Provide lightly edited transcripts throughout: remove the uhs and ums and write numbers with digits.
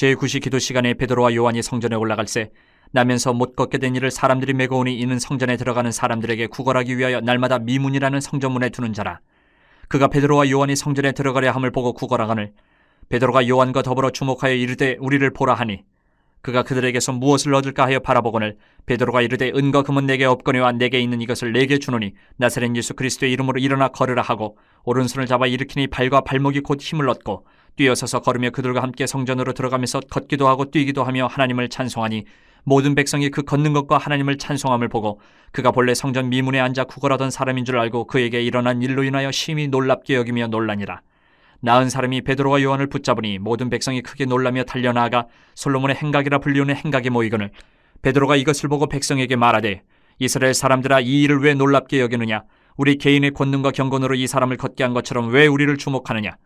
제9시 기도 시간에 베드로와 요한이 성전에 올라갈새 나면서 못 걷게 된 이를 사람들이 메고 오니 이는 성전에 들어가는 사람들에게 구걸하기 위하여 날마다 미문이라는 성전문에 두는 자라. 그가 베드로와 요한이 성전에 들어가려 함을 보고 구걸하거늘 베드로가 요한과 더불어 주목하여 이르되 우리를 보라 하니 그가 그들에게서 무엇을 얻을까 하여 바라보거늘 베드로가 이르되 은과 금은 내게 없거니와 내게 있는 이것을 내게 주노니 나사렛 예수 그리스도의 이름으로 일어나 걸으라 하고 오른손을 잡아 일으키니 발과 발목이 곧 힘을 얻고 뛰어서서 걸으며 그들과 함께 성전으로 들어가면서 걷기도 하고 뛰기도 하며 하나님을 찬송하니 모든 백성이 그 걷는 것과 하나님을 찬송함을 보고 그가 본래 성전 미문에 앉아 구걸하던 사람인 줄 알고 그에게 일어난 일로 인하여 심히 놀랍게 여기며 놀라니라. 나은 사람이 베드로와 요한을 붙잡으니 모든 백성이 크게 놀라며 달려나아가 솔로몬의 행각이라 불리우는 행각에 모이거늘 베드로가 이것을 보고 백성에게 말하되 이스라엘 사람들아 이 일을 왜 놀랍게 여기느냐 우리 개인의 권능과 경건으로 이 사람을 걷게 한 것처럼 왜 우리를 주목하느냐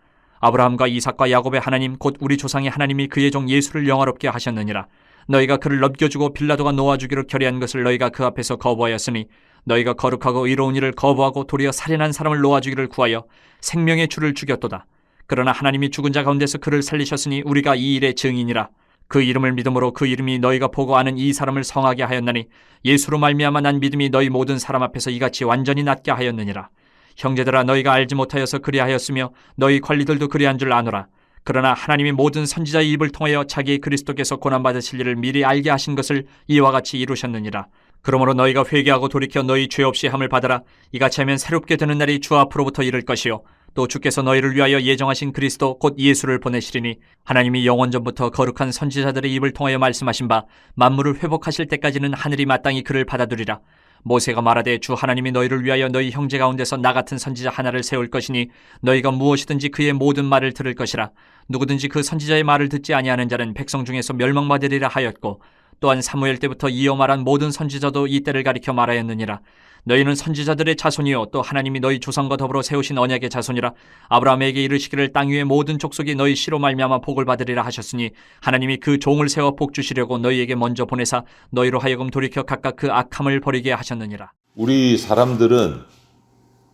아브라함과 이삭과 야곱의 하나님 곧 우리 조상의 하나님이 그의 종 예수를 영화롭게 하셨느니라. 너희가 그를 넘겨주고 빌라도가 놓아주기로 결의한 것을 너희가 그 앞에서 거부하였으니 너희가 거룩하고 의로운 일을 거부하고 도리어 살인한 사람을 놓아주기를 구하여 생명의 주를 죽였도다. 그러나 하나님이 죽은 자 가운데서 그를 살리셨으니 우리가 이 일의 증인이라. 그 이름을 믿음으로 그 이름이 너희가 보고 아는 이 사람을 성하게 하였나니 예수로 말미암아 난 믿음이 너희 모든 사람 앞에서 이같이 완전히 낫게 하였느니라. 형제들아 너희가 알지 못하여서 그리하였으며 너희 관리들도 그리한 줄 아노라. 그러나 하나님이 모든 선지자의 입을 통하여 자기 그리스도께서 고난받으실 일을 미리 알게 하신 것을 이와 같이 이루셨느니라. 그러므로 너희가 회개하고 돌이켜 너희 죄 없이 함을 받으라. 이같이 하면 새롭게 되는 날이 주 앞으로부터 이를 것이요 또 주께서 너희를 위하여 예정하신 그리스도 곧 예수를 보내시리니 하나님이 영원전부터 거룩한 선지자들의 입을 통하여 말씀하신 바 만물을 회복하실 때까지는 하늘이 마땅히 그를 받아두리라. 모세가 말하되 주 하나님이 너희를 위하여 너희 형제 가운데서 나 같은 선지자 하나를 세울 것이니 너희가 무엇이든지 그의 모든 말을 들을 것이라. 누구든지 그 선지자의 말을 듣지 아니하는 자는 백성 중에서 멸망받으리라 하였고 또한 사무엘 때부터 이어 말한 모든 선지자도 이 때를 가리켜 말하였느니라. 너희는 선지자들의 자손이요 또 하나님이 너희 조상과 더불어 세우신 언약의 자손이라. 아브라함에게 이르시기를 땅 위의 모든 족속이 너희 씨로 말미암아 복을 받으리라 하셨으니 하나님이 그 종을 세워 복 주시려고 너희에게 먼저 보내사 너희로 하여금 돌이켜 각각 그 악함을 버리게 하셨느니라. 우리 사람들은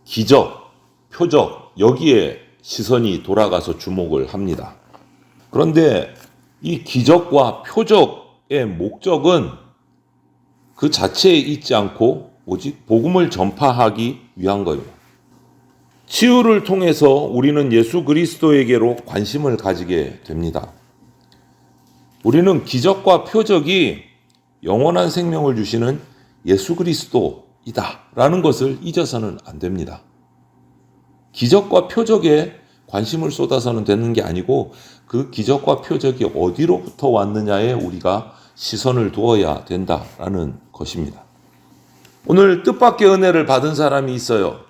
기적, 표적 여기에 시선이 돌아가서 주목을 합니다. 그런데 이 기적과 표적의 목적은 그 자체에 있지 않고 오직 복음을 전파하기 위한 거예요. 치유를 통해서 우리는 예수 그리스도에게로 관심을 가지게 됩니다. 우리는 기적과 표적이 영원한 생명을 주시는 예수 그리스도이다 라는 것을 잊어서는 안 됩니다. 기적과 표적에 관심을 쏟아서는 되는 게 아니고 그 기적과 표적이 어디로부터 왔느냐에 우리가 시선을 두어야 된다라는 것입니다. 오늘 뜻밖의 은혜를 받은 사람이 있어요.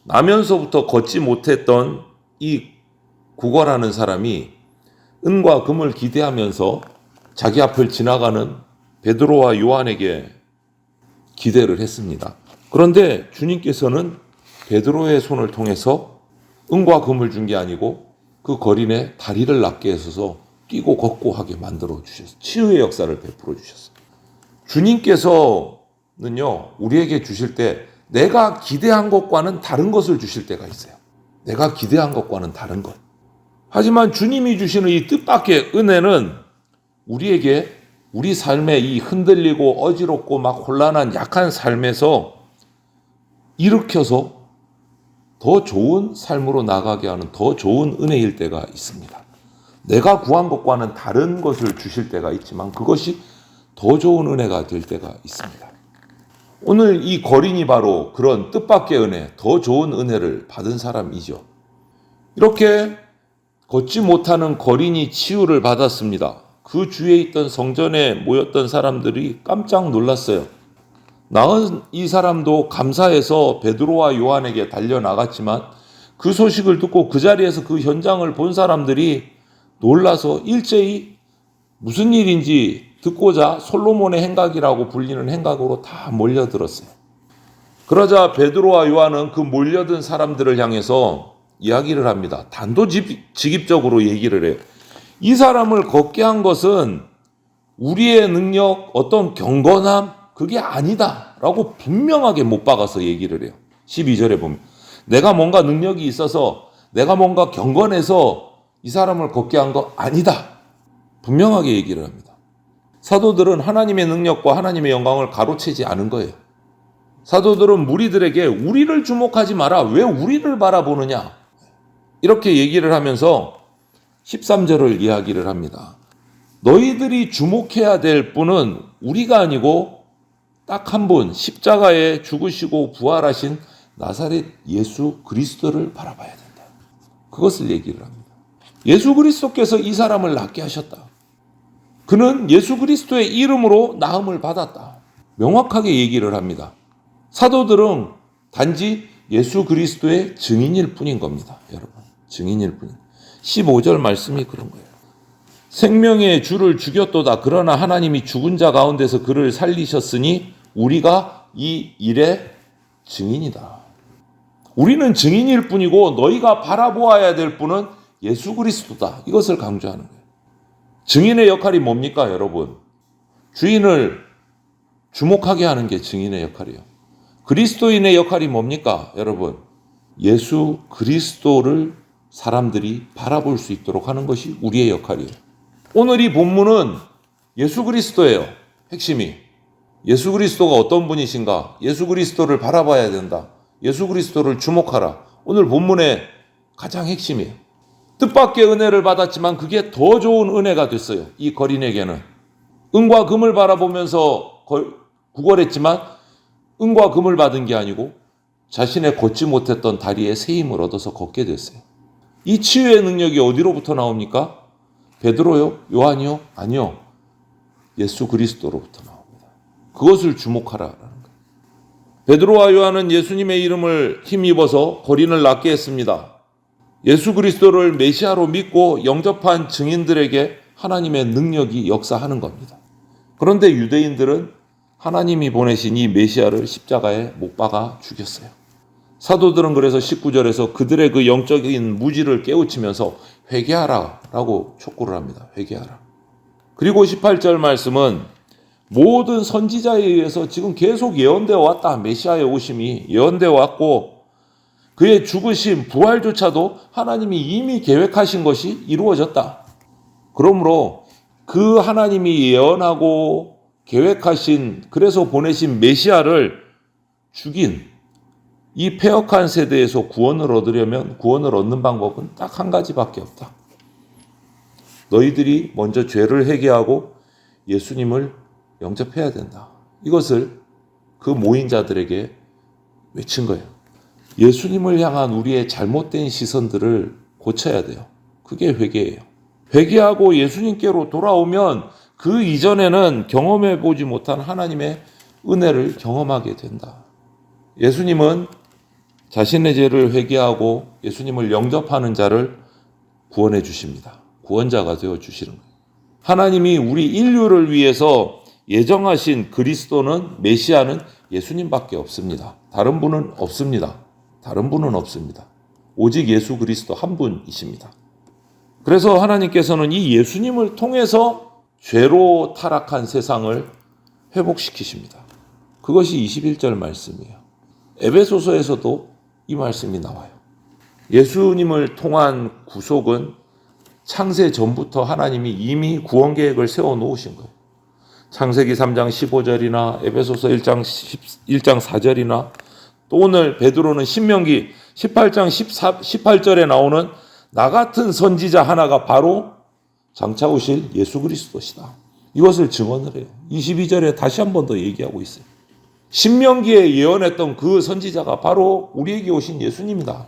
나면서부터 걷지 못했던 이 구걸하는 사람이 은과 금을 기대하면서 자기 앞을 지나가는 베드로와 요한에게 기대를 했습니다. 그런데 주님께서는 베드로의 손을 통해서 은과 금을 준 게 아니고 그 거린의 다리를 낫게 해서 뛰고 걷고 하게 만들어 주셨어요. 치유의 역사를 베풀어 주셨어요. 주님께서는요, 우리에게 주실 때 내가 기대한 것과는 다른 것을 주실 때가 있어요. 내가 기대한 것과는 다른 것. 하지만 주님이 주시는 이 뜻밖의 은혜는 우리에게 우리 삶의 이 흔들리고 어지럽고 막 혼란한 약한 삶에서 일으켜서 더 좋은 삶으로 나가게 하는 더 좋은 은혜일 때가 있습니다. 내가 구한 것과는 다른 것을 주실 때가 있지만 그것이 더 좋은 은혜가 될 때가 있습니다. 오늘 이 거린이 바로 그런 뜻밖의 은혜, 더 좋은 은혜를 받은 사람이죠. 이렇게 걷지 못하는 거린이 치유를 받았습니다. 그 주위에 있던 성전에 모였던 사람들이 깜짝 놀랐어요. 나은 이 사람도 감사해서 베드로와 요한에게 달려나갔지만 그 소식을 듣고 그 자리에서 그 현장을 본 사람들이 놀라서 일제히 무슨 일인지 듣고자 솔로몬의 행각이라고 불리는 행각으로 다 몰려들었어요. 그러자 베드로와 요한은 그 몰려든 사람들을 향해서 이야기를 합니다. 단도직입적으로 얘기를 해요. 이 사람을 걷게 한 것은 우리의 능력, 어떤 경건함, 그게 아니다 라고 분명하게 못 박아서 얘기를 해요. 12절에 보면 내가 뭔가 능력이 있어서 내가 뭔가 경건해서 이 사람을 걷게 한 거 아니다. 분명하게 얘기를 합니다. 사도들은 하나님의 능력과 하나님의 영광을 가로채지 않은 거예요. 사도들은 무리들에게 우리를 주목하지 마라. 왜 우리를 바라보느냐? 이렇게 얘기를 하면서 13절을 이야기를 합니다. 너희들이 주목해야 될 분은 우리가 아니고 딱 한 분, 십자가에 죽으시고 부활하신 나사렛 예수 그리스도를 바라봐야 된다. 그것을 얘기를 합니다. 예수 그리스도께서 이 사람을 낫게 하셨다. 그는 예수 그리스도의 이름으로 나음을 받았다. 명확하게 얘기를 합니다. 사도들은 단지 예수 그리스도의 증인일 뿐인 겁니다. 여러분, 증인일 뿐. 15절 말씀이 그런 거예요. 생명의 주를 죽였도다. 그러나 하나님이 죽은 자 가운데서 그를 살리셨으니 우리가 이 일의 증인이다. 우리는 증인일 뿐이고 너희가 바라보아야 될 분은 예수 그리스도다. 이것을 강조하는 거예요. 증인의 역할이 뭡니까, 여러분? 주인을 주목하게 하는 게 증인의 역할이에요. 그리스도인의 역할이 뭡니까, 여러분? 예수 그리스도를 사람들이 바라볼 수 있도록 하는 것이 우리의 역할이에요. 오늘 이 본문은 예수 그리스도예요. 핵심이. 예수 그리스도가 어떤 분이신가? 예수 그리스도를 바라봐야 된다. 예수 그리스도를 주목하라. 오늘 본문의 가장 핵심이에요. 뜻밖의 은혜를 받았지만 그게 더 좋은 은혜가 됐어요. 이 거린에게는. 은과 금을 바라보면서 구걸했지만 은과 금을 받은 게 아니고 자신의 걷지 못했던 다리에 새 힘을 얻어서 걷게 됐어요. 이 치유의 능력이 어디로부터 나옵니까? 베드로요? 요한이요? 아니요. 예수 그리스도로부터 나옵니다. 그것을 주목하라라는 거예요. 베드로와 요한은 예수님의 이름을 힘입어서 거린을 낫게 했습니다. 예수 그리스도를 메시아로 믿고 영접한 증인들에게 하나님의 능력이 역사하는 겁니다. 그런데 유대인들은 하나님이 보내신 이 메시아를 십자가에 못 박아 죽였어요. 사도들은 그래서 19절에서 그들의 그 영적인 무지를 깨우치면서 회개하라라고 촉구를 합니다. 회개하라. 그리고 18절 말씀은 모든 선지자에 의해서 지금 계속 예언되어 왔다. 메시아의 오심이 예언되어 왔고 그의 죽으심, 부활조차도 하나님이 이미 계획하신 것이 이루어졌다. 그러므로 그 하나님이 예언하고 계획하신, 그래서 보내신 메시아를 죽인 이 패역한 세대에서 구원을 얻으려면 구원을 얻는 방법은 딱 한 가지밖에 없다. 너희들이 먼저 죄를 회개하고 예수님을 영접해야 된다. 이것을 그 모인 자들에게 외친 거예요. 예수님을 향한 우리의 잘못된 시선들을 고쳐야 돼요. 그게 회개예요. 회개하고 예수님께로 돌아오면 그 이전에는 경험해 보지 못한 하나님의 은혜를 경험하게 된다. 예수님은 자신의 죄를 회개하고 예수님을 영접하는 자를 구원해 주십니다. 구원자가 되어 주시는 거예요. 하나님이 우리 인류를 위해서 예정하신 그리스도는, 메시아는 예수님밖에 없습니다. 다른 분은 없습니다. 다른 분은 없습니다. 오직 예수 그리스도 한 분이십니다. 그래서 하나님께서는 이 예수님을 통해서 죄로 타락한 세상을 회복시키십니다. 그것이 21절 말씀이에요. 에베소서에서도 이 말씀이 나와요. 예수님을 통한 구속은 창세 전부터 하나님이 이미 구원 계획을 세워 놓으신 거예요. 창세기 3장 15절이나 에베소서 1장 4절이나 또 오늘 베드로는 신명기 18장 18절에 나오는 나 같은 선지자 하나가 바로 장차 오실 예수 그리스도시다. 이것을 증언을 해요. 22절에 다시 한 번 더 얘기하고 있어요. 신명기에 예언했던 그 선지자가 바로 우리에게 오신 예수님이다.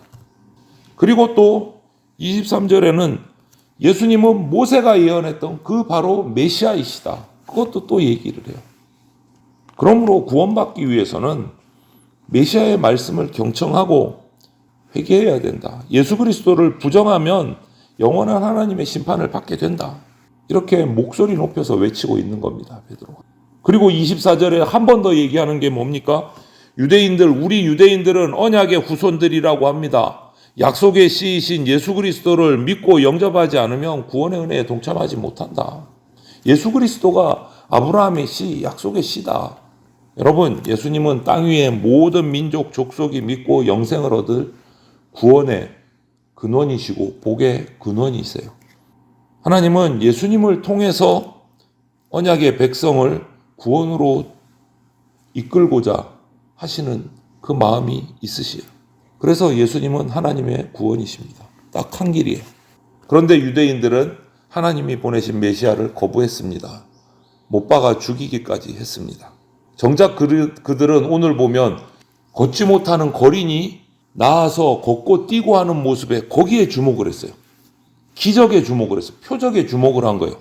그리고 또 23절에는 예수님은 모세가 예언했던 그 바로 메시아이시다. 그것도 또 얘기를 해요. 그러므로 구원받기 위해서는 메시아의 말씀을 경청하고 회개해야 된다. 예수 그리스도를 부정하면 영원한 하나님의 심판을 받게 된다. 이렇게 목소리 높여서 외치고 있는 겁니다, 베드로가. 그리고 24절에 한 번 더 얘기하는 게 뭡니까? 우리 유대인들은 언약의 후손들이라고 합니다. 약속의 씨이신 예수 그리스도를 믿고 영접하지 않으면 구원의 은혜에 동참하지 못한다. 예수 그리스도가 아브라함의 씨, 약속의 씨다. 여러분, 예수님은 땅 위의 모든 민족, 족속이 믿고 영생을 얻을 구원의 근원이시고 복의 근원이세요. 하나님은 예수님을 통해서 언약의 백성을 구원으로 이끌고자 하시는 그 마음이 있으시요. 그래서 예수님은 하나님의 구원이십니다. 딱 한 길이에요. 그런데 유대인들은 하나님이 보내신 메시아를 거부했습니다. 못 박아 죽이기까지 했습니다. 정작 그들은 오늘 보면 걷지 못하는 거린이 나아서 걷고 뛰고 하는 모습에 거기에 주목을 했어요. 기적에 주목을 했어요. 표적에 주목을 한 거예요.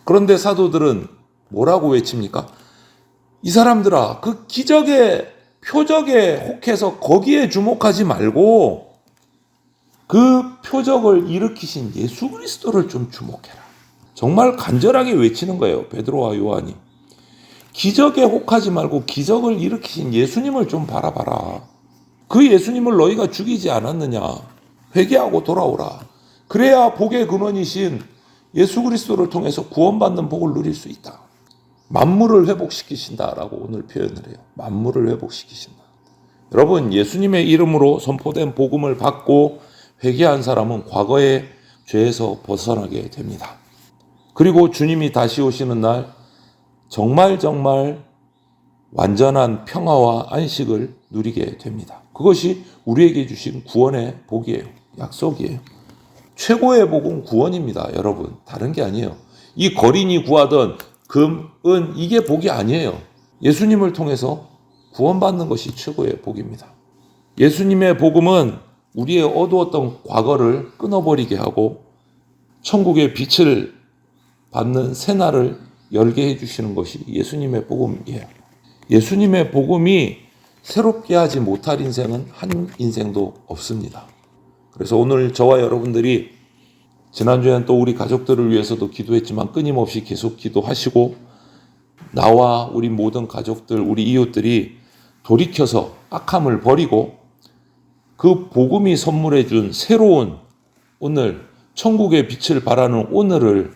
그런데 사도들은 뭐라고 외칩니까? 이 사람들아, 그 기적에 표적에 혹해서 거기에 주목하지 말고 그 표적을 일으키신 예수 그리스도를 좀 주목해라. 정말 간절하게 외치는 거예요. 베드로와 요한이. 기적에 혹하지 말고 기적을 일으키신 예수님을 좀 바라봐라. 그 예수님을 너희가 죽이지 않았느냐. 회개하고 돌아오라. 그래야 복의 근원이신 예수 그리스도를 통해서 구원받는 복을 누릴 수 있다. 만물을 회복시키신다라고 오늘 표현을 해요. 만물을 회복시키신다. 여러분, 예수님의 이름으로 선포된 복음을 받고 회개한 사람은 과거의 죄에서 벗어나게 됩니다. 그리고 주님이 다시 오시는 날 정말 완전한 평화와 안식을 누리게 됩니다. 그것이 우리에게 주신 구원의 복이에요. 약속이에요. 최고의 복은 구원입니다. 여러분, 다른 게 아니에요. 이 거린이 구하던 금, 은 이게 복이 아니에요. 예수님을 통해서 구원받는 것이 최고의 복입니다. 예수님의 복음은 우리의 어두웠던 과거를 끊어버리게 하고 천국의 빛을 받는 새날을 열게 해주시는 것이 예수님의 복음이에요. 예수님의 복음이 새롭게 하지 못할 인생은 한 인생도 없습니다. 그래서 오늘 저와 여러분들이 지난주에는 또 우리 가족들을 위해서도 기도했지만 끊임없이 계속 기도하시고 나와 우리 모든 가족들, 우리 이웃들이 돌이켜서 악함을 버리고 그 복음이 선물해 준 새로운 오늘, 천국의 빛을 바라는 오늘을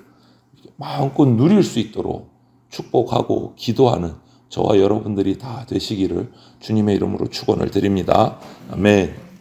마음껏 누릴 수 있도록 축복하고 기도하는 저와 여러분들이 다 되시기를 주님의 이름으로 축원을 드립니다. 아멘.